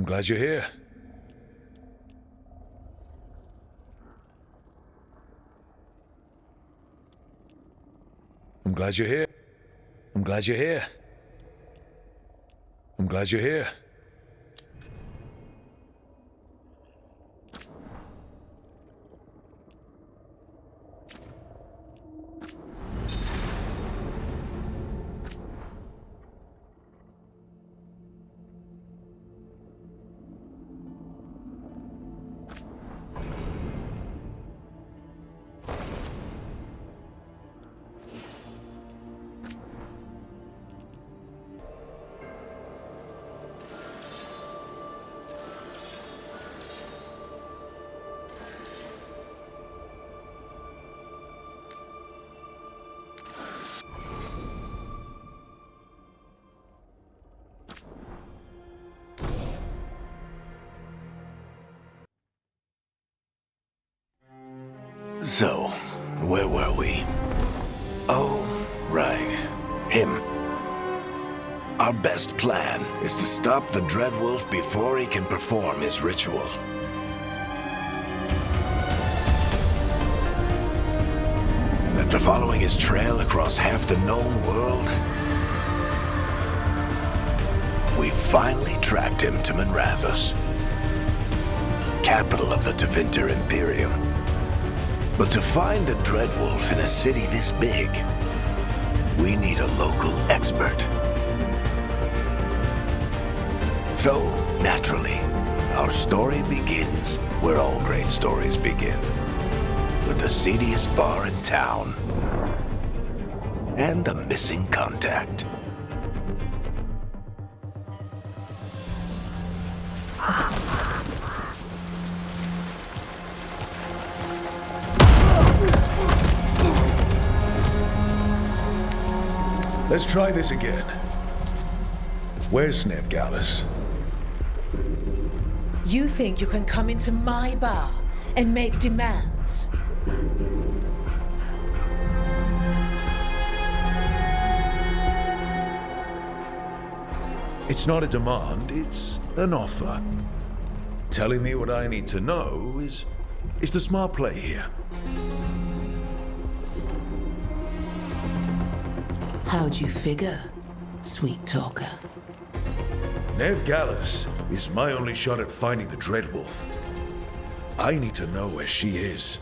glad you're here. I'm glad you're here. I'm glad you're here. I'm glad you're here. So, where were we? Oh, right. Him. Our best plan is to stop the Dreadwolf before he can perform his ritual. After following his trail across half the known world, we finally tracked him to Manrathus, capital of the Tevinter Imperium. But to find the Dreadwolf in a city this big, we need a local expert. So, naturally, our story begins where all great stories begin. With the seediest bar in town. And a missing contact. Let's try this again. Where's Veilguard? You think you can come into my bar and make demands? It's not a demand, it's an offer. Telling me what I need to know is the smart play here. How'd you figure, sweet talker? Veilguard is my only shot at finding the Dreadwolf. I need to know where she is.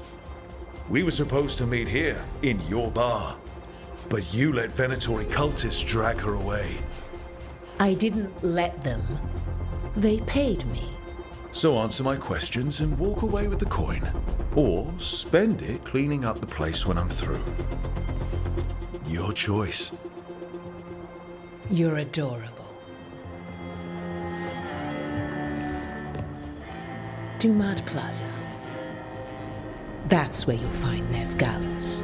We were supposed to meet here, in your bar. But you let Venatori cultists drag her away. I didn't let them. They paid me. So answer my questions and walk away with the coin. Or spend it cleaning up the place when I'm through. Your choice. You're adorable. Dumad Plaza. That's where you'll find Veilguard.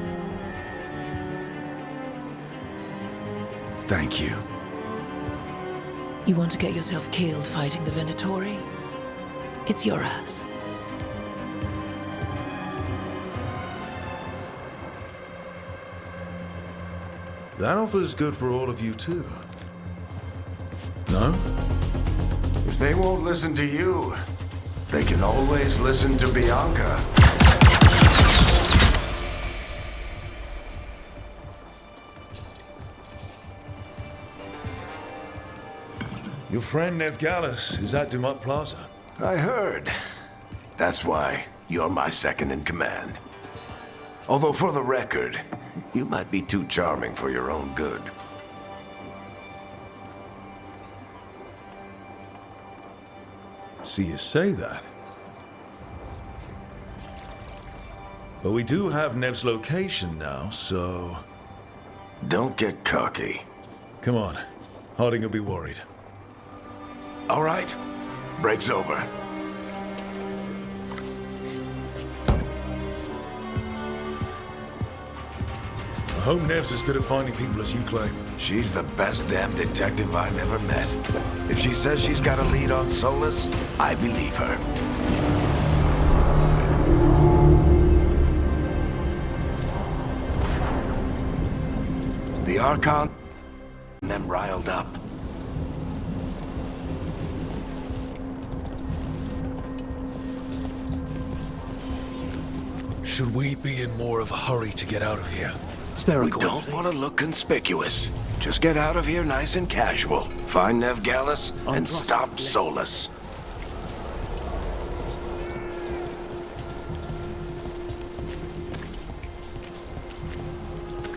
Thank you. You want to get yourself killed fighting the Venatori? It's your ass. That offer's good for all of you too. No? If they won't listen to you, they can always listen to Bianca. Your friend Veilguard is at Dumad Plaza. I heard. That's why you're my second in command. Although for the record, you might be too charming for your own good. See you say that. But we do have Nev's location now, so... Don't get cocky. Come on. Harding will be worried. All right. Break's over. I hope Nev's as good at finding people as you claim. She's the best damn detective I've ever met. If she says she's got a lead on Solus, I believe her. The Archon and them riled up. Should we be in more of a hurry to get out of here? We don't want to look conspicuous. Just get out of here nice and casual. Find Nev Gallus and stop Solus.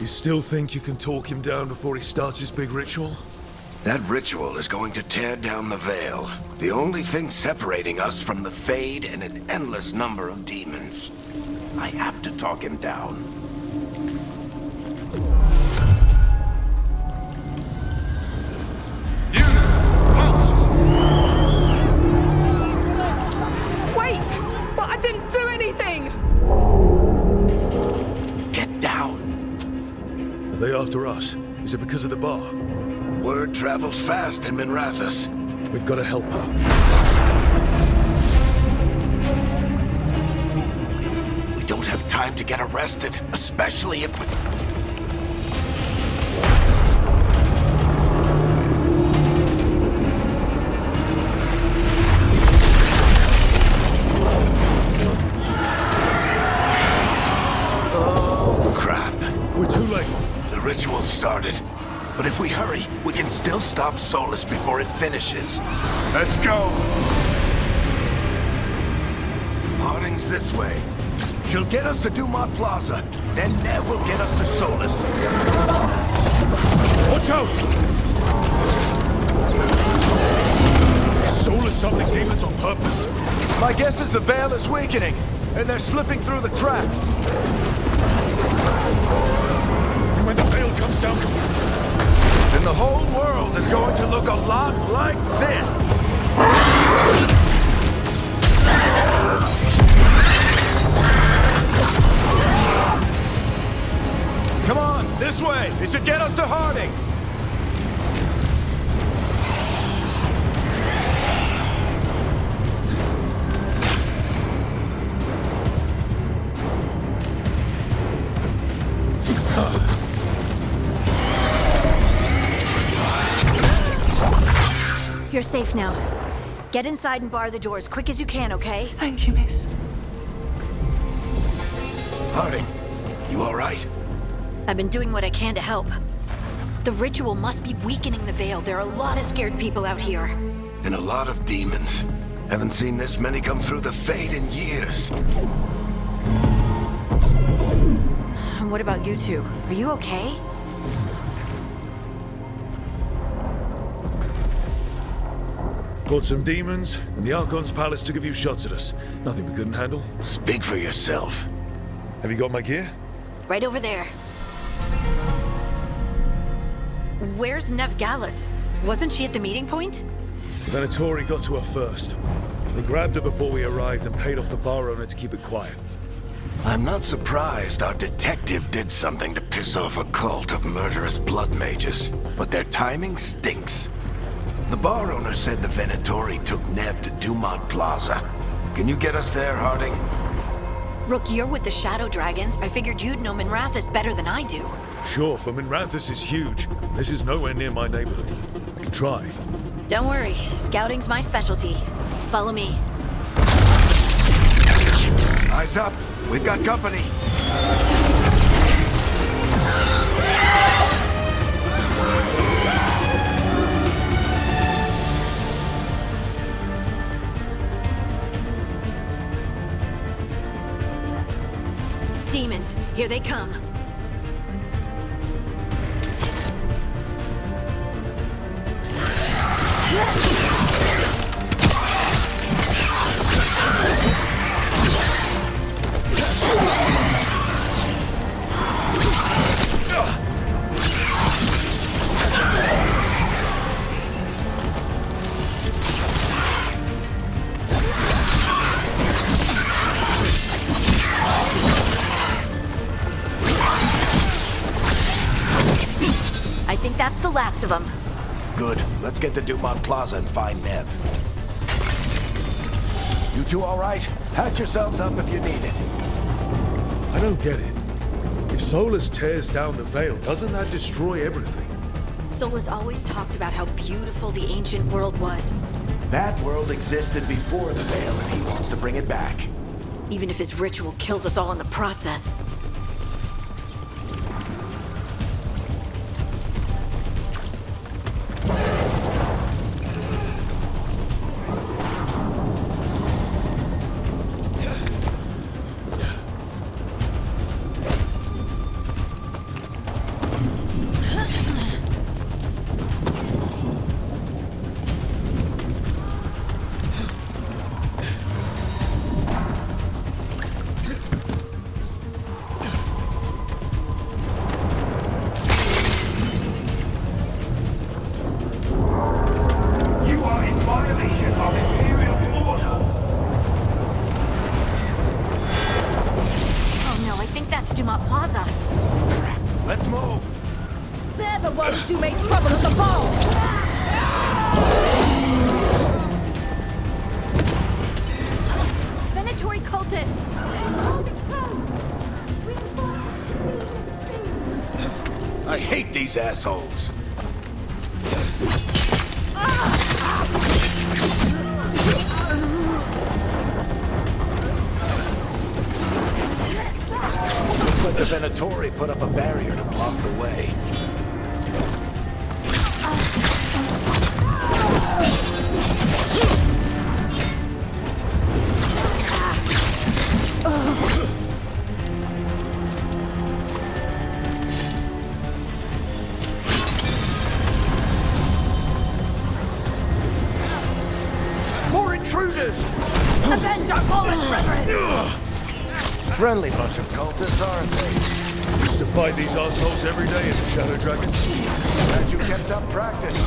You still think you can talk him down before he starts his big ritual? That ritual is going to tear down the Veil. The only thing separating us from the Fade and an endless number of demons. I have to talk him down. Wait! But I didn't do anything! Get down. Are they after us? Is it because of the bar? Word travels fast in Minrathous. We've got to help her. We don't have time to get arrested, especially if we... Oh, crap. We're too late. The ritual started. But if we hurry, we can still stop Solus before it finishes. Let's go! Harding's this way. She'll get us to Dumont Plaza. Then Nev will get us to Solus. Watch out! Is Solus summoning demons on purpose? My guess is the Veil is weakening, and they're slipping through the cracks. And when the veil comes down, And the whole world is going to look a lot like this. Come on, this way. It should get us to Harding. You're safe now. Get inside and bar the door as quick as you can, okay? Thank you, miss. Harding, you all right? I've been doing what I can to help. The ritual must be weakening the Veil. There are a lot of scared people out here. And a lot of demons. Haven't seen this many come through the Fade in years. And what about you two? Are you okay? Caught some demons, and the Archon's palace took a few shots at us. Nothing we couldn't handle. Speak for yourself. Have you got my gear? Right over there. Where's Nev Gallus? Wasn't she at the meeting point? The Venatori got to her first. They grabbed her before we arrived and paid off the bar owner to keep it quiet. I'm not surprised our detective did something to piss off a cult of murderous blood mages, but their timing stinks. The bar owner said the Venatori took Nev to Dumont Plaza. Can you get us there, Harding? Rook, you're with the Shadow Dragons. I figured you'd know Minrathous better than I do. Sure, but Minrathous is huge. This is nowhere near my neighborhood. I can try. Don't worry, scouting's my specialty. Follow me. Eyes up. We've got company. Demons, here they come. I think that's the last of them. Good. Let's get to Dumont Plaza and find Nev. You two all right? Patch yourselves up if you need it. I don't get it. If Solus tears down the Veil, doesn't that destroy everything? Solus always talked about how beautiful the ancient world was. That world existed before the Veil, and he wants to bring it back. even if his ritual kills us all in the process. Let's move! They're the ones who made trouble at the vault! Venatory cultists! I hate these assholes. Looks like the Venatori put up a barrier to block the way. More intruders! Avenge our fallen brethren! Friendly bunch of cultists, aren't they? Used to fight these assholes every day in the Shadow Dragons. Glad you kept up practice.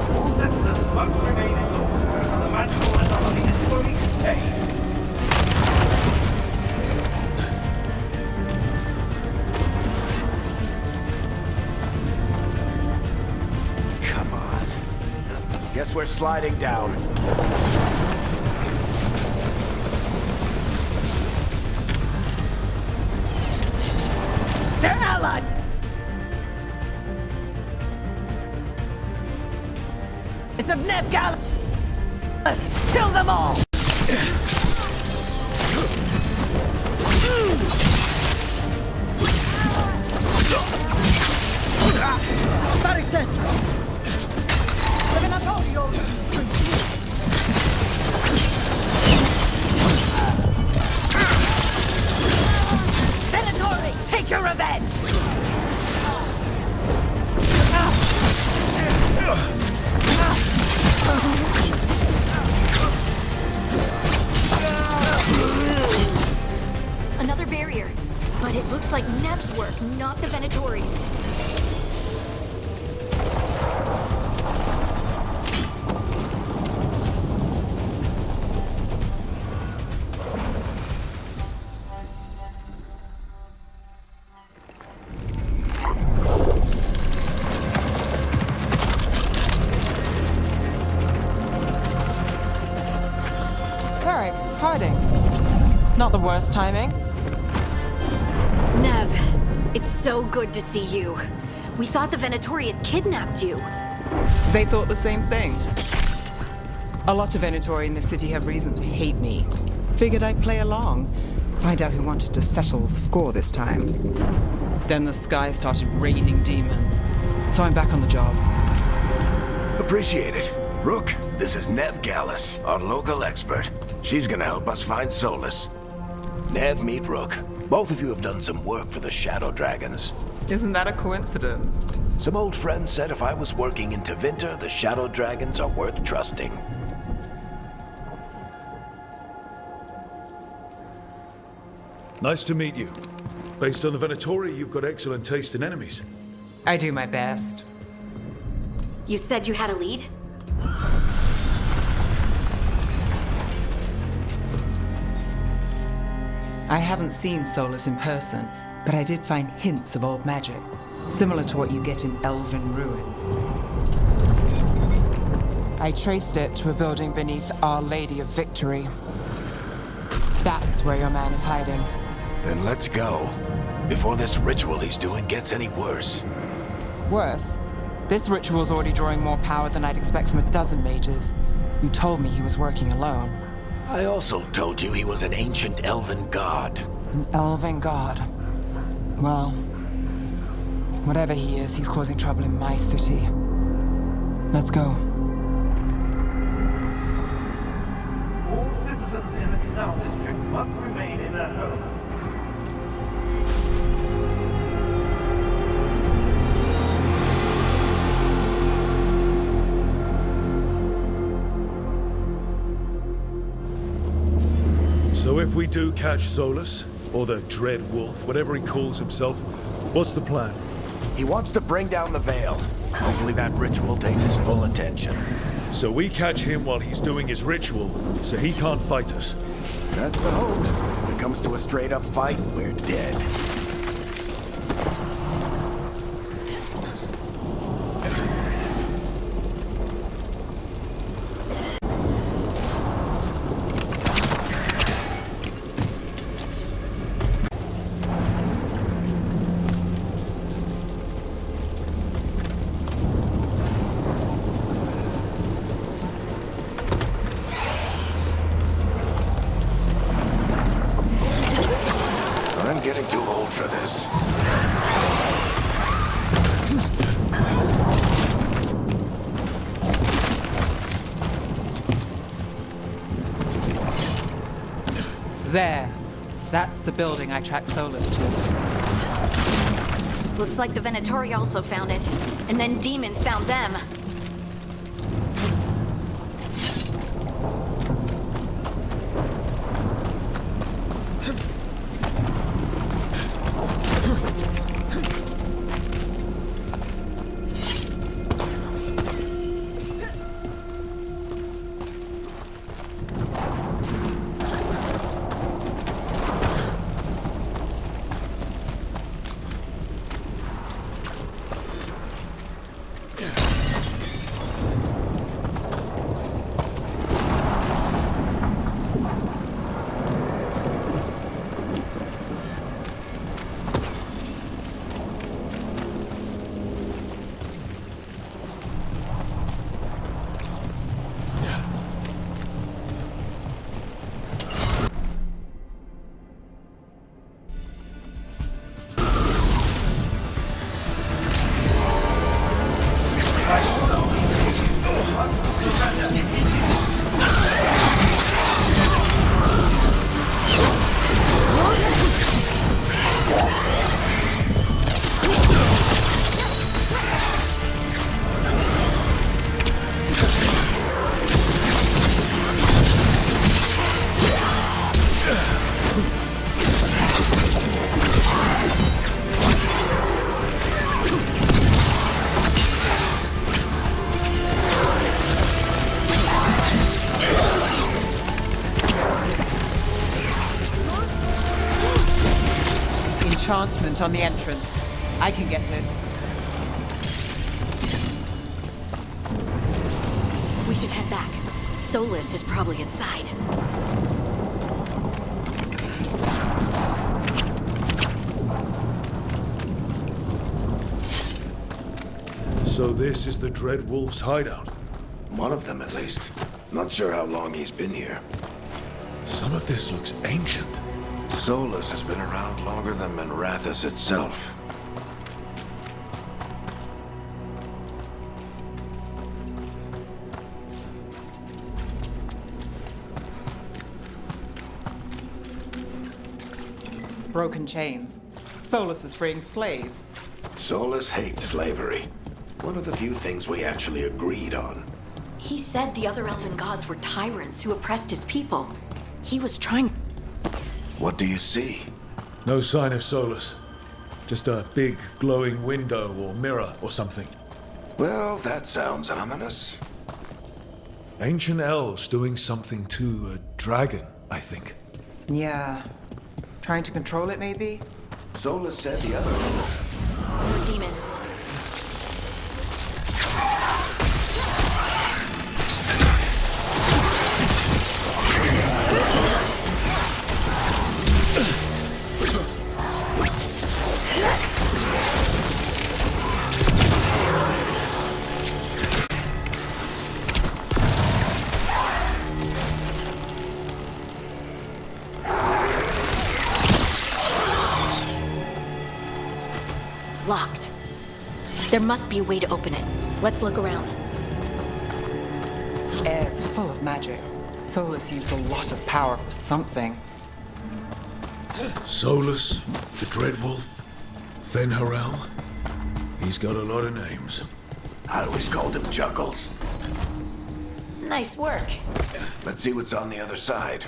All citizens must remain indoors until the magical anomaly is fully contained. Come on. Guess we're sliding down. They're allied! It's of Veilguard! Kill them all! Very dangerous! Venatori, take your revenge! Another barrier. But it looks like Nev's work, not the Venatori's. Alright, hiding. Not the worst timing. Nev, it's so good to see you. We thought the Venatori had kidnapped you. They thought the same thing. A lot of Venatori in the city have reason to hate me. Figured I'd play along. Find out who wanted to settle the score this time. Then the sky started raining demons. So I'm back on the job. Appreciate it. Rook, this is Nev Gallus, our local expert. She's gonna help us find solace. Nev, meet Rook. Both of you have done some work for the Shadow Dragons. Isn't that a coincidence? Some old friends said if I was working in Tevinter, the Shadow Dragons are worth trusting. Nice to meet you. Based on the Venatori, you've got excellent taste in enemies. I do my best. You said you had a lead? I haven't seen Solus in person, but I did find hints of old magic, similar to what you get in elven ruins. I traced it to a building beneath Our Lady of Victory. That's where your man is hiding. Then let's go. Before this ritual he's doing gets any worse. Worse, This ritual's already drawing more power than I'd expect from a dozen mages. You told me he was working alone. I also told you he was an ancient elven god. An elven god. Well, whatever he is, he's causing trouble in my city. Let's go. All citizens in the canal district must remain in their homes. So if we do catch Solus, or the Dread Wolf, whatever he calls himself, what's the plan? He wants to bring down the Veil. Hopefully that ritual takes his full attention. So we catch him while he's doing his ritual, so he can't fight us. That's the hope. If it comes to a straight-up fight, we're dead. I'm getting too old for this. There. That's the building I tracked Solus to. Looks like the Venatori also found it. And then demons found them. Enchantment on the entrance. I can get it. We should head back. Solus is probably inside. So this is the Dread Wolf's hideout. One of them, at least. Not sure how long he's been here. Some of this looks ancient. Solus has been around longer than Manrathus itself. Broken chains. Solus is freeing slaves. Solus hates slavery. One of the few things we actually agreed on. He said the other elven gods were tyrants who oppressed his people. He was trying... What do you see? No sign of Solus. Just a big glowing window or mirror or something. Well, that sounds ominous. Ancient elves doing something to a dragon, I think. Yeah. Trying to control it, maybe? Solus said the other... More demons. There must be a way to open it. Let's look around. Air's full of magic. Solus used a lot of power for something. Solus, the Dreadwolf, Fenharel. He's got a lot of names. I always called him Juggles. Nice work. Let's see what's on the other side.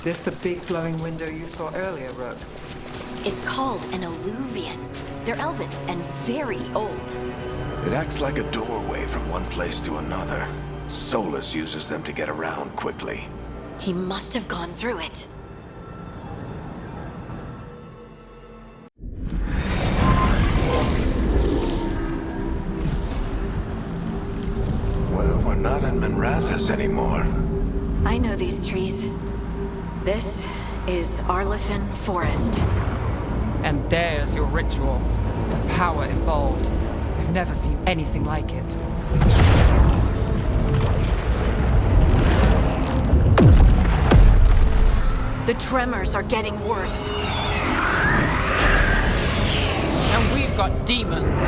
This the big glowing window you saw earlier, Rook? It's called an alluvian. They're elven and very old. It acts like a doorway from one place to another. Solus uses them to get around quickly. He must have gone through it. Well, we're not in Minrathous anymore. I know these trees. This is Arlethan Forest. And there's your ritual. The power involved. I've never seen anything like it. The tremors are getting worse. And we've got demons.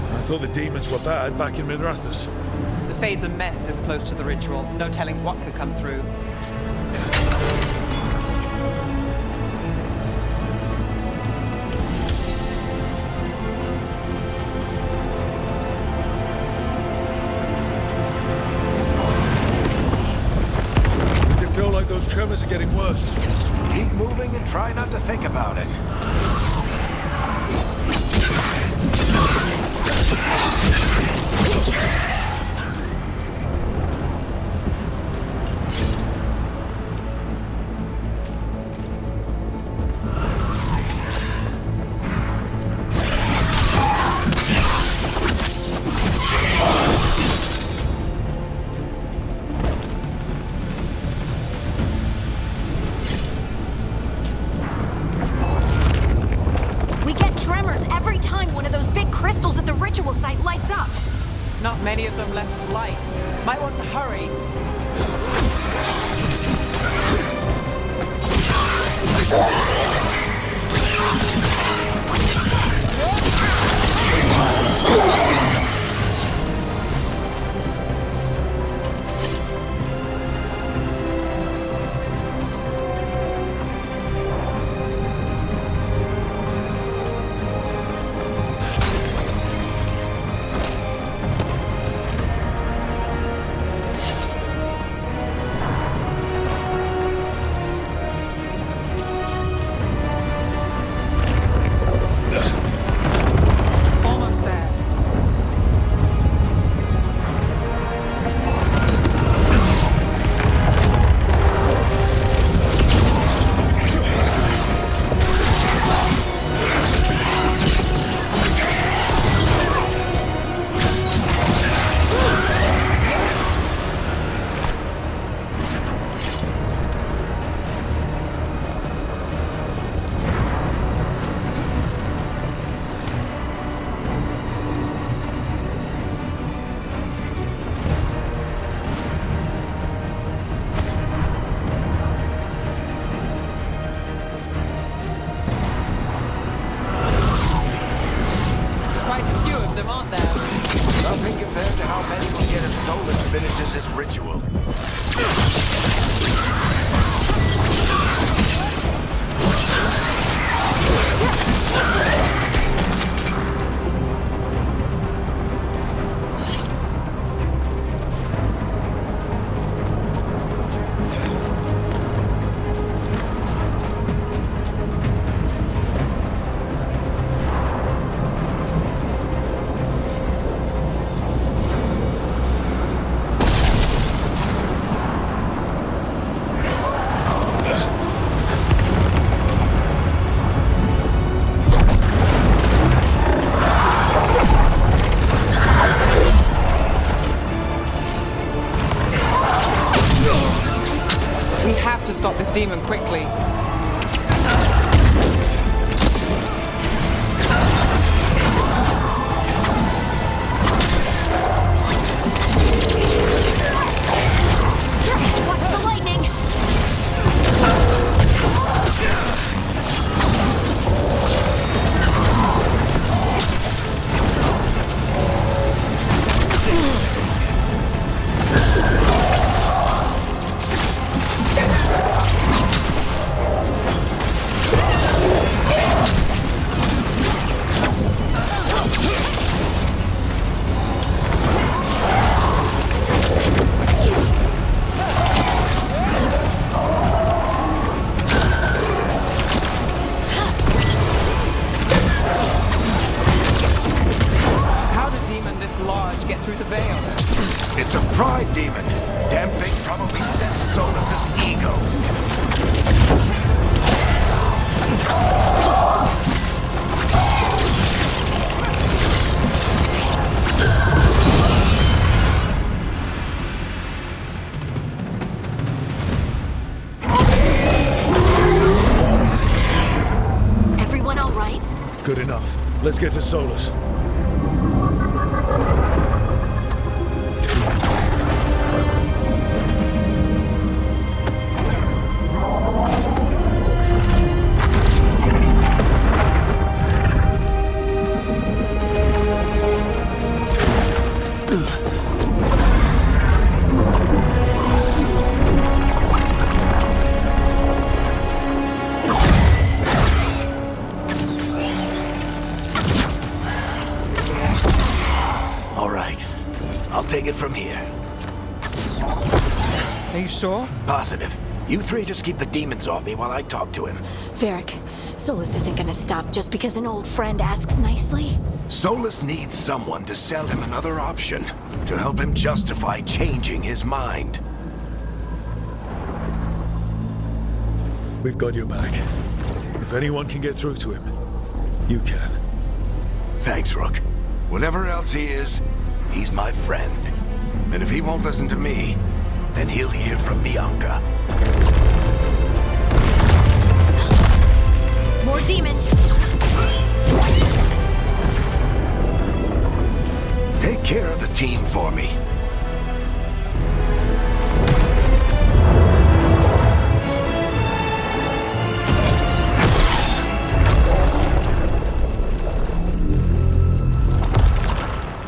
I thought the demons were bad back in Minrathous. The Fade's a mess this close to the ritual. No telling what could come through. Does it feel like those tremors are getting worse? Keep moving and try not to think about it. We get tremors every time one of those big crystals at the ritual site lights up. Not many of them left to light. Might want to hurry. Almost there. Quite a few of them, aren't there? Nothing compared to how many will get if Solus finishes his ritual. demon quickly. Watch the lightning! How did demon this large get through the veil? It's a pride demon. Damn thing probably sensed Solus's ego. Everyone all right? Good enough. Let's get to Solus. All right. I'll take it from here. Are you sure? Positive. You three just keep the demons off me while I talk to him. Varric, Solus isn't gonna stop just because an old friend asks nicely. Solus needs someone to sell him another option, to help him justify changing his mind. We've got your back. If anyone can get through to him, you can. Thanks, Rook. Whatever else he is, he's my friend. And if he won't listen to me, then he'll hear from Bianca. More demons! Take care of the team for me.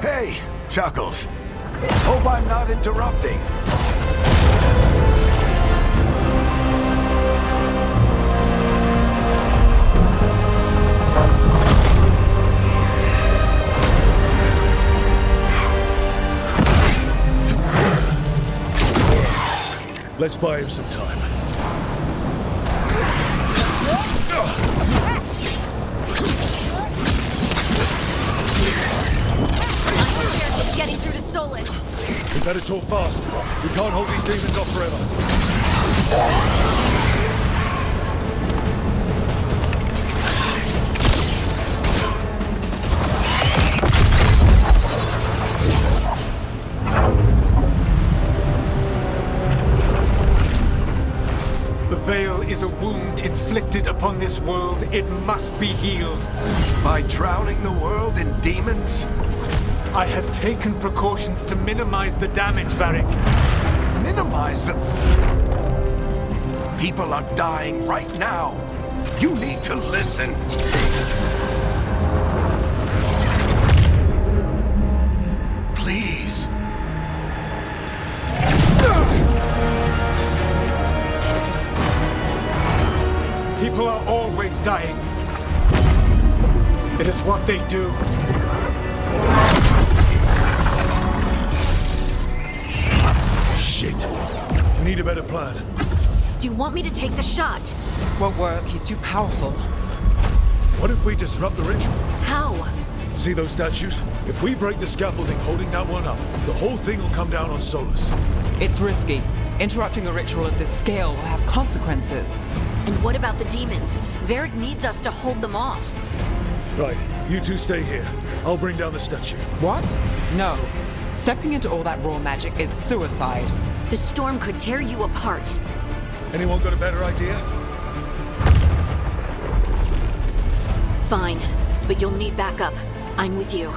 Hey, Chuckles. Hope I'm not interrupting. Let's buy him some time. Getting through to Solus. We better talk fast. We can't hold these demons off forever. The veil is a wound inflicted upon this world. It must be healed. By drowning the world in demons? I have taken precautions to minimize the damage, Varric. Minimize the... People are dying right now. You need to listen. Please. People are always dying. It is what they do. Shit. We need a better plan. Do you want me to take the shot? Won't work. He's too powerful. What if we disrupt the ritual? How? See those statues? If we break the scaffolding holding that one up, the whole thing will come down on Solus. It's risky. Interrupting a ritual of this scale will have consequences. And what about the demons? Varric needs us to hold them off. Right, you two stay here. I'll bring down the statue. What? No. Stepping into all that raw magic is suicide. The storm could tear you apart. Anyone got a better idea? Fine, but you'll need backup. I'm with you.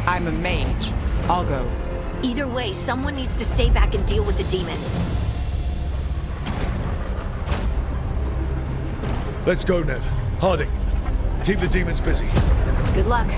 I'm a mage. I'll go. Either way, someone needs to stay back and deal with the demons. Let's go, Ned. Harding, keep the demons busy. Good luck.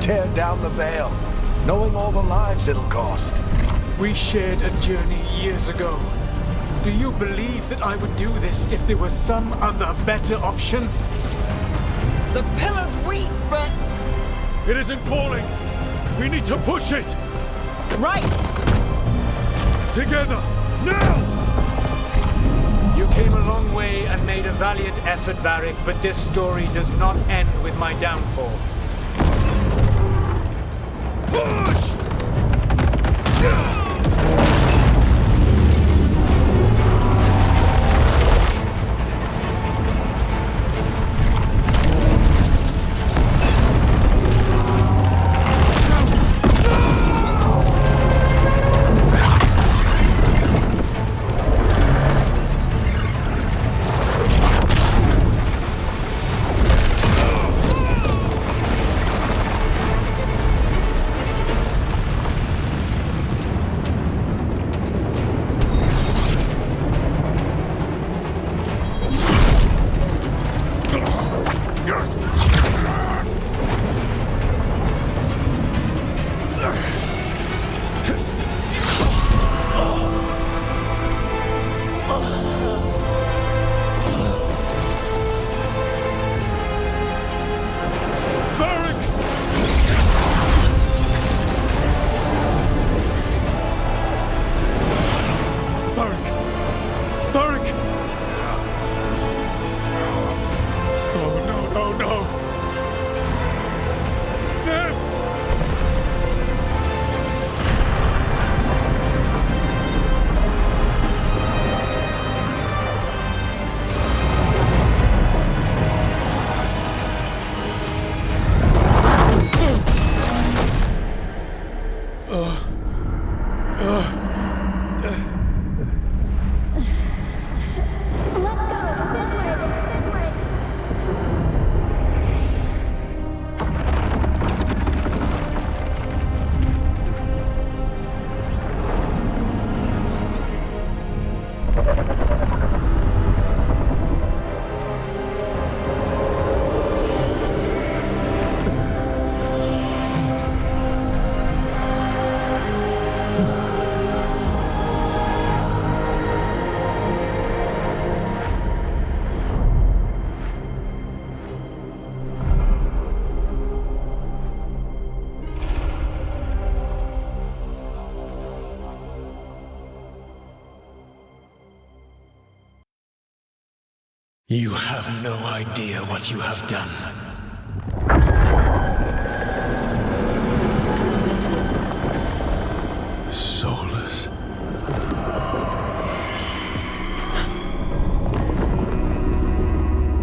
Tear down the Veil, knowing all the lives it'll cost. We shared a journey years ago. Do you believe that I would do this if there was some other better option? The pillar's weak, but... It isn't falling! We need to push it! Right! Together! Now! You came a long way and made a valiant effort, Varric, but this story does not end with my downfall. Push! You have no idea what you have done. Soulless.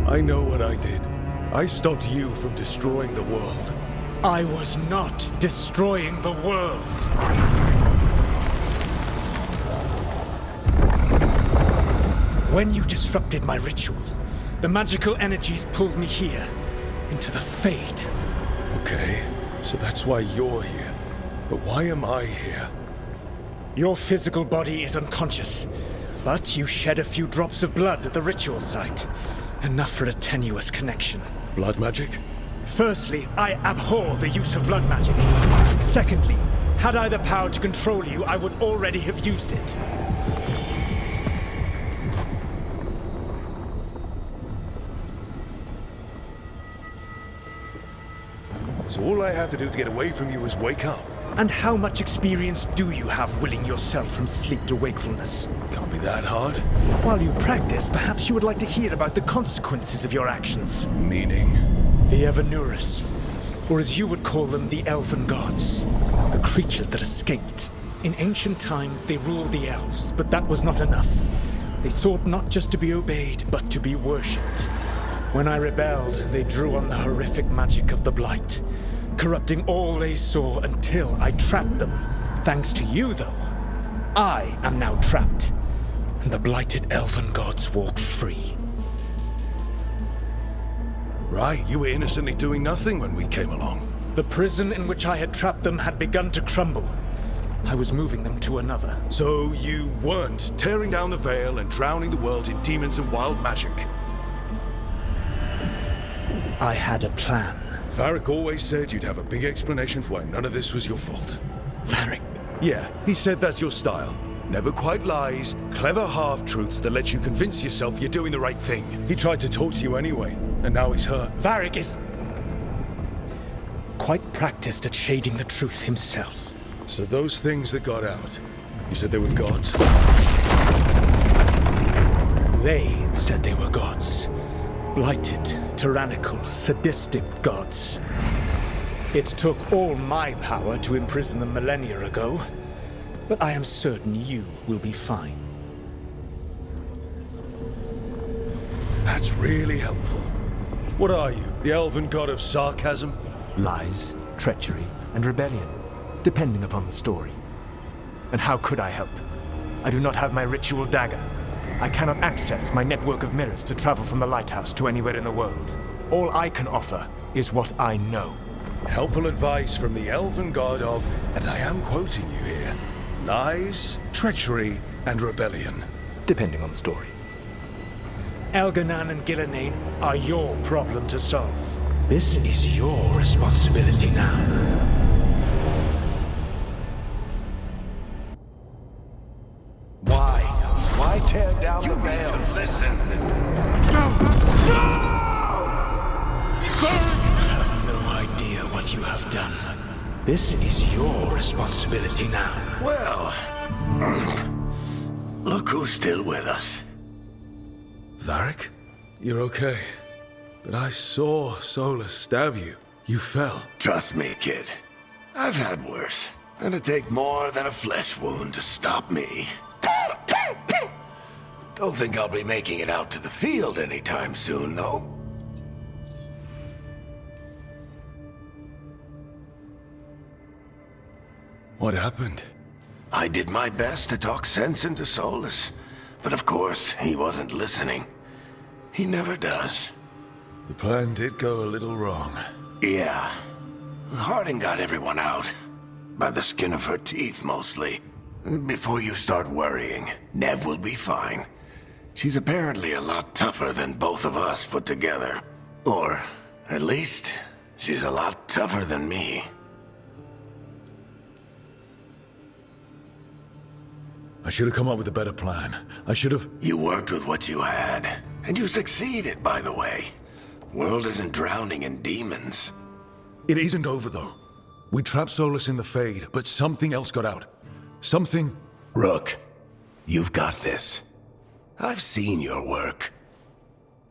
I know what I did. I stopped you from destroying the world. I was not destroying the world. When you disrupted my ritual, the magical energies pulled me here. into the Fade. Okay, so that's why you're here. But why am I here? Your physical body is unconscious, but you shed a few drops of blood at the ritual site. Enough for a tenuous connection. Blood magic? Firstly, I abhor the use of blood magic. Secondly, had I the power to control you, I would already have used it. So all I have to do to get away from you is wake up? And how much experience do you have willing yourself from sleep to wakefulness? Can't be that hard. While you practice, perhaps you would like to hear about the consequences of your actions. Meaning? The Evanuris, or as you would call them, the Elven Gods. The creatures that escaped. In ancient times, they ruled the elves, but that was not enough. They sought not just to be obeyed, but to be worshipped. When I rebelled, they drew on the horrific magic of the Blight, corrupting all they saw until I trapped them. Thanks to you, though, I am now trapped, and the blighted Elven Gods walk free. Right, you were innocently doing nothing when we came along. The prison in which I had trapped them had begun to crumble. I was moving them to another. So you weren't tearing down the veil and drowning the world in demons and wild magic? I had a plan. Varric always said you'd have a big explanation for why none of this was your fault. Varric? Yeah, he said that's your style. Never quite lies, clever half-truths that let you convince yourself you're doing the right thing. He tried to talk to you anyway, and now he's hurt. Varric is quite practiced at shading the truth himself. So those things that got out, you said they were gods? They said they were gods. Blighted, tyrannical, sadistic gods. It took all my power to imprison them millennia ago, but I am certain you will be fine. That's really helpful. What are you, the elven god of sarcasm? Lies, treachery, and rebellion, depending upon the story. And how could I help? I do not have my ritual dagger. I cannot access my network of mirrors to travel from the lighthouse to anywhere in the world. All I can offer is what I know. Helpful advice from the elven god of, and I am quoting you here, lies, treachery, and rebellion. Depending on the story. Elganan and Gillenane are your problem to solve. This is your responsibility now. Why tear down the veil? To listen. I have no idea what you have done. This is your responsibility now. Well, look who's still with us. Varric? You're okay. But I saw Solus stab you. You fell. Trust me, kid. I've had worse. It'll take more than a flesh wound to stop me. Don't think I'll be making it out to the field anytime soon, though. What happened? I did my best to talk sense into Solus, but of course, he wasn't listening. He never does. The plan did go a little wrong. Yeah. Harding got everyone out. By the skin of her teeth, mostly. Before you start worrying, Nev will be fine. She's apparently a lot tougher than both of us put together. Or, at least, she's a lot tougher than me. I should have come up with a better plan. I should have... You worked with what you had. And you succeeded, by the way. World isn't drowning in demons. It isn't over, though. We trapped Solus in the Fade, but something else got out. Something... Rook, you've got this. I've seen your work.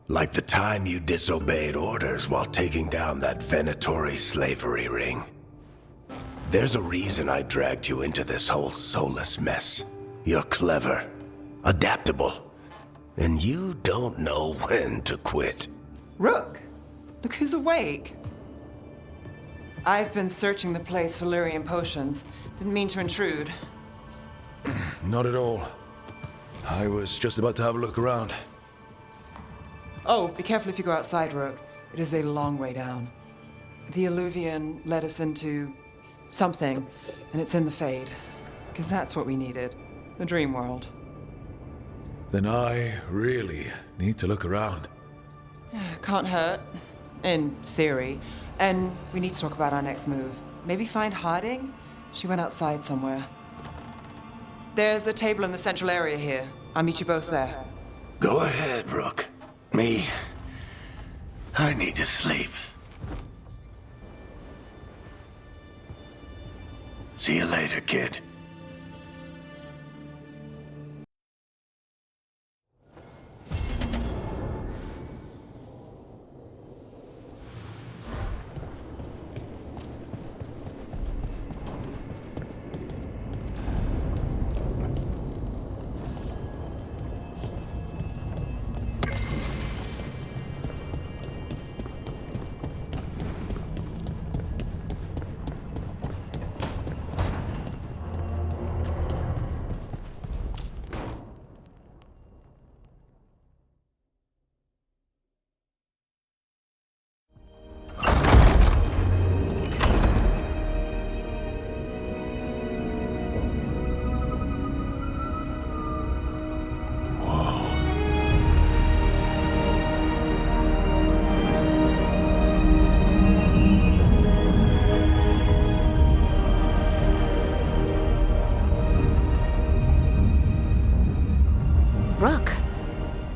Like the time you disobeyed orders while taking down that Venatori slavery ring. There's a reason I dragged you into this whole Solus mess. You're clever, adaptable, and you don't know when to quit. Rook, look who's awake. I've been searching the place for Lyrian potions. Didn't mean to intrude. Not at all. I was just about to have a look around. Oh, be careful if you go outside, Rook. It is a long way down. The Illuvian led us into something, and it's in the Fade. Because that's what we needed. The dream world. Then I really need to look around. Can't hurt. In theory. And we need to talk about our next move. Maybe find Harding? She went outside somewhere. There's a table in the central area here. I'll meet you both there. Go ahead, Rook. I need to sleep. See you later, kid. Rook,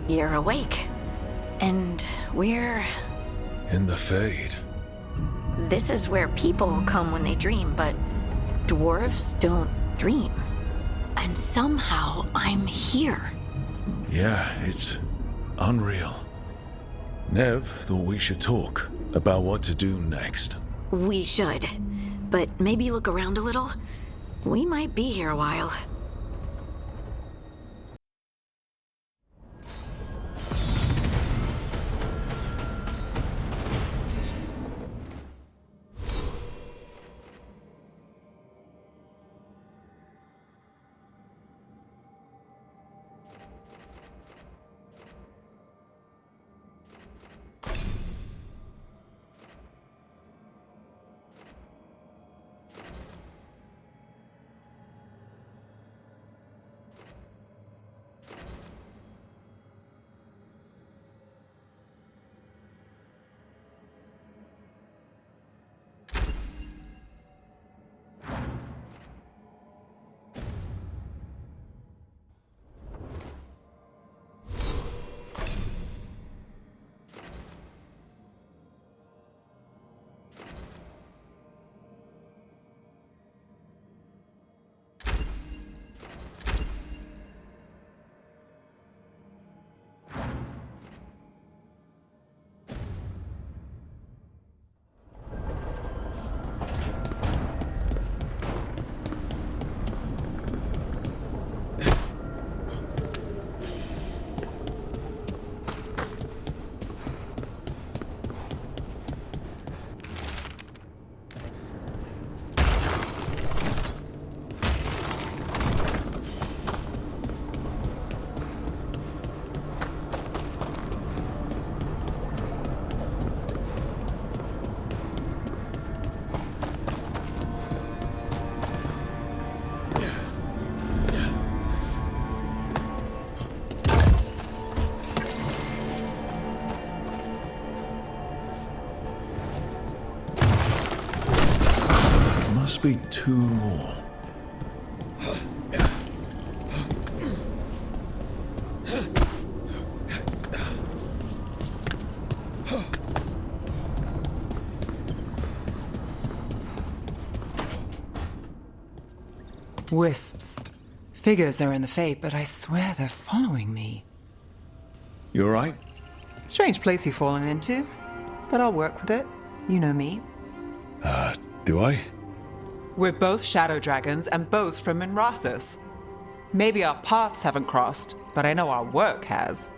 you're awake. And we're... In the Fade. This is where people come when they dream, but dwarves don't dream. And somehow I'm here. Yeah, it's unreal. Nev thought we should talk about what to do next. We should. But maybe look around a little. We might be here a while. Must be two more. Wisps. Figures are in the Fate, but I swear they're following me. You alright? Strange place you've fallen into, but I'll work with it. You know me. Do I? We're both shadow dragons and both from Minrathous. Maybe our paths haven't crossed, but I know our work has.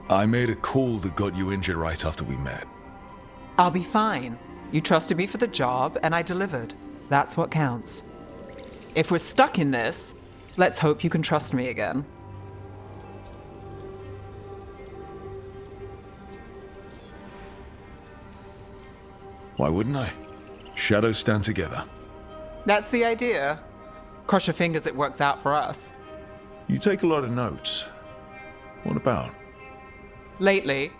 I made a call that got you injured right after we met. I'll be fine. You trusted me for the job, and I delivered. That's what counts. If we're stuck in this, let's hope you can trust me again. Why wouldn't I? Shadows stand together. That's the idea. Cross your fingers it works out for us. You take a lot of notes. What about? Lately,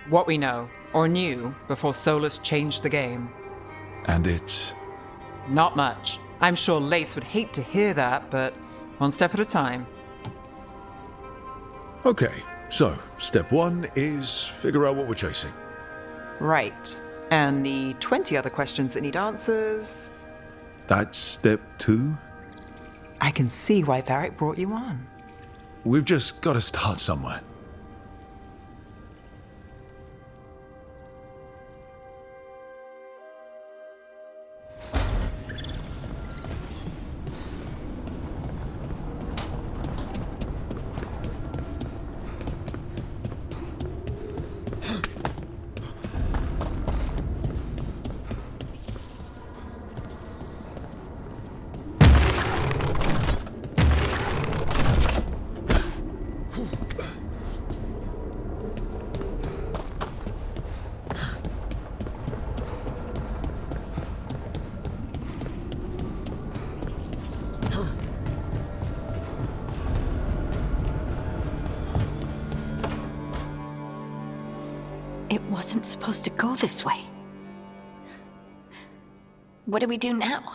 what we know, or knew, before Solus changed the game. And it's... Not much. I'm sure Lace would hate to hear that, but one step at a time. Okay, so step one is figure out what we're chasing. Right. And the 20 other questions that need answers... That's step two? I can see why Varric brought you on. We've just got to start somewhere. It wasn't supposed to go this way. What do we do now?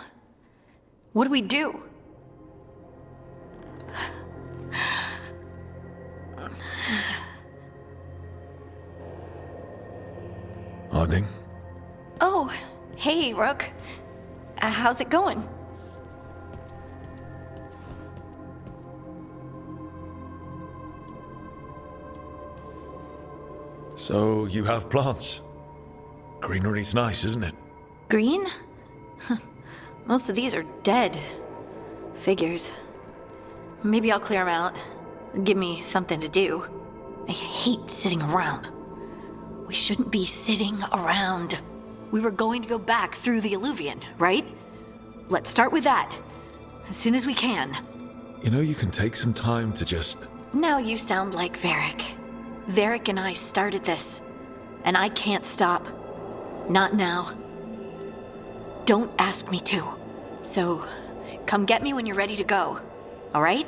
What do we do? Harding? Oh, hey, Rook. How's it going? So you have plants. Greenery's nice, isn't it? Green? Most of these are dead. Figures. Maybe I'll clear them out. Give me something to do. I hate sitting around. We shouldn't be sitting around. We were going to go back through the Alluvion, right? Let's start with that. As soon as we can. You know, you can take some time to just... Now you sound like Varric. Varric and I started this. And I can't stop. Not now. Don't ask me to. So, come get me when you're ready to go. All right?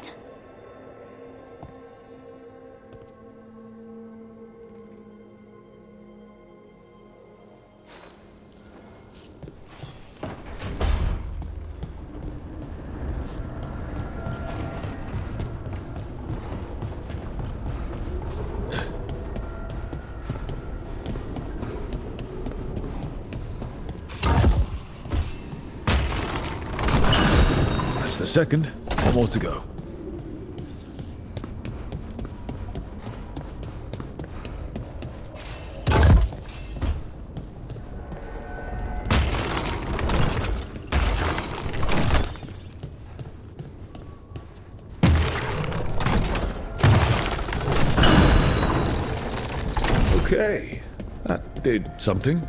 That's the second. One more to go. Okay, that did something.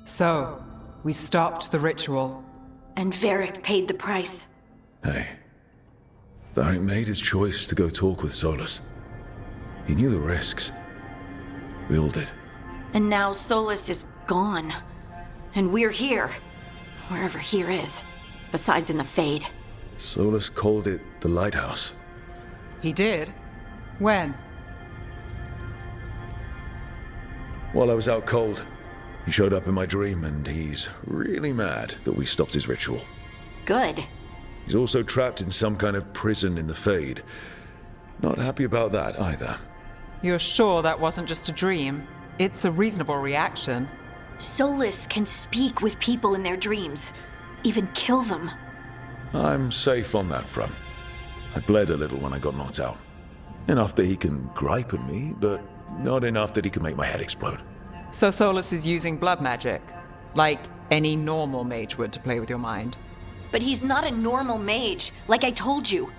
So, we stopped the ritual. And Varric paid the price. Hey, Varric made his choice to go talk with Solus. He knew the risks. We all did. And now Solus is gone. And we're here. Wherever here is. Besides in the Fade. Solus called it the Lighthouse. He did? When? While I was out cold, he showed up in my dream, and he's really mad that we stopped his ritual. Good. He's also trapped in some kind of prison in the Fade. Not happy about that either. You're sure that wasn't just a dream? It's a reasonable reaction. Solus can speak with people in their dreams, even kill them. I'm safe on that front. I bled a little when I got knocked out. Enough that he can gripe at me, but not enough that he can make my head explode. So Solus is using blood magic, like any normal mage would to play with your mind. But he's not a normal mage, like I told you.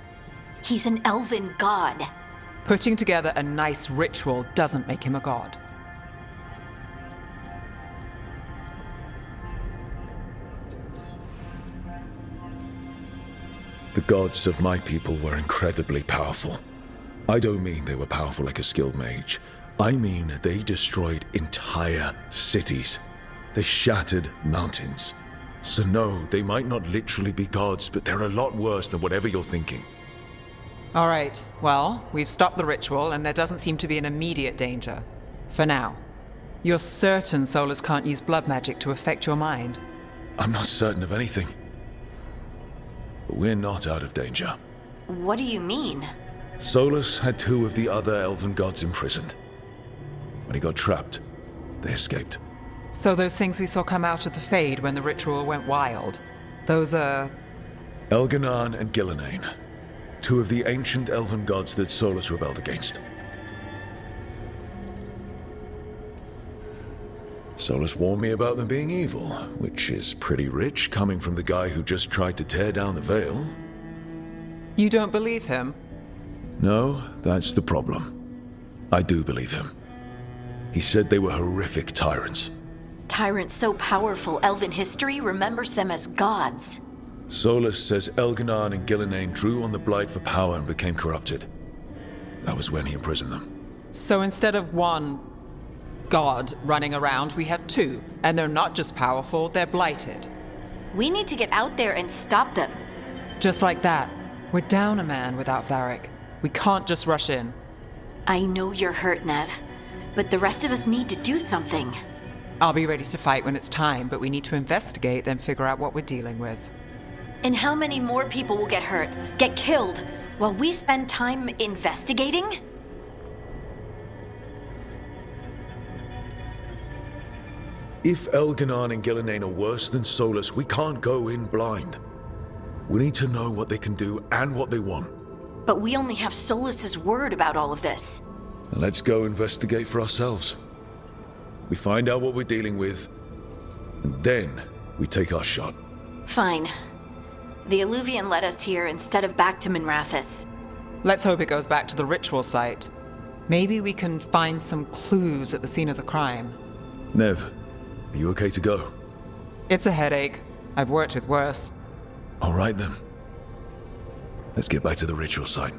He's an elven god. Putting together a nice ritual doesn't make him a god. The gods of my people were incredibly powerful. I don't mean they were powerful like a skilled mage. I mean they destroyed entire cities. They shattered mountains. So no, they might not literally be gods, but they're a lot worse than whatever you're thinking. All right, well, we've stopped the ritual and there doesn't seem to be an immediate danger. For now. You're certain Solus can't use blood magic to affect your mind? I'm not certain of anything. But we're not out of danger. What do you mean? Solus had 2 of the other elven gods imprisoned. When he got trapped, they escaped. So those things we saw come out of the Fade when the ritual went wild, those are... Elganan and Gillenane, 2 of the ancient elven gods that Solus rebelled against. Solus warned me about them being evil, which is pretty rich coming from the guy who just tried to tear down the veil. You don't believe him? No, that's the problem. I do believe him. He said they were horrific tyrants. Tyrants so powerful, elven history remembers them as gods. Solus says Elganan and Gillenane drew on the Blight for power and became corrupted. That was when he imprisoned them. So instead of 1 god running around, we have 2. And they're not just powerful, they're blighted. We need to get out there and stop them. Just like that. We're down a man without Varric. We can't just rush in. I know you're hurt, Nev, but the rest of us need to do something. I'll be ready to fight when it's time, but we need to investigate, then figure out what we're dealing with. And how many more people will get hurt, get killed, while we spend time investigating? If Elganan and Gillenane are worse than Solus, we can't go in blind. We need to know what they can do and what they want. But we only have Solus's word about all of this. Now let's go investigate for ourselves. We find out what we're dealing with, and then we take our shot. Fine. The Illuvian led us here instead of back to Minrathous. Let's hope it goes back to the ritual site. Maybe we can find some clues at the scene of the crime. Nev, are you okay to go? It's a headache. I've worked with worse. All right then. Let's get back to the ritual site.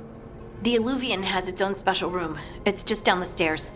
The Illuvian has its own special room. It's just down the stairs.